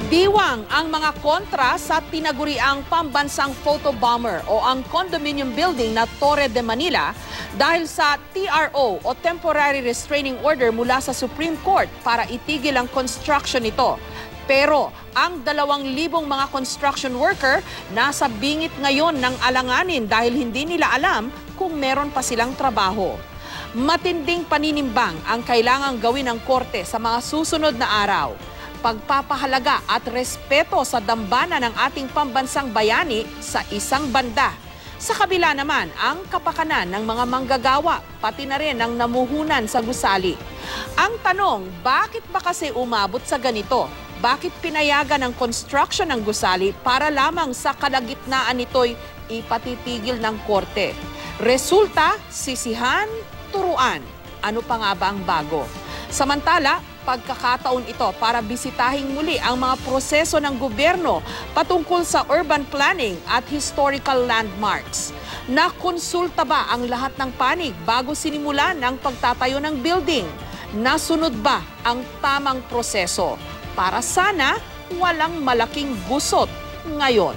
Diwang ang mga kontra sa tinaguriang pambansang photobomber o ang condominium building na Torre de Manila dahil sa TRO o Temporary Restraining Order mula sa Supreme Court para itigil ang construction nito. Pero ang 2,000 mga construction worker nasa bingit ngayon ng alanganin dahil hindi nila alam kung meron pa silang trabaho. Matinding paninimbang ang kailangang gawin ng korte sa mga susunod na araw. Pagpapahalaga at respeto sa dambana ng ating pambansang bayani sa isang banda. Sa kabila naman, ang kapakanan ng mga manggagawa, pati na rin ang namuhunan sa gusali. Ang tanong, bakit ba kasi umabot sa ganito? Bakit pinayagan ng construction ng gusali para lamang sa kalagitnaan nito'y ipatitigil ng korte? Resulta, sisihan, turuan. Ano pa nga ba ang bago? Samantala, pagkakataon ito para bisitahin muli ang mga proseso ng gobyerno patungkol sa urban planning at historical landmarks. Nakonsulta ba ang lahat ng panig bago sinimulan ang pagtatayo ng building? Nasunod ba ang tamang proseso? Para sana walang malaking gusot ngayon.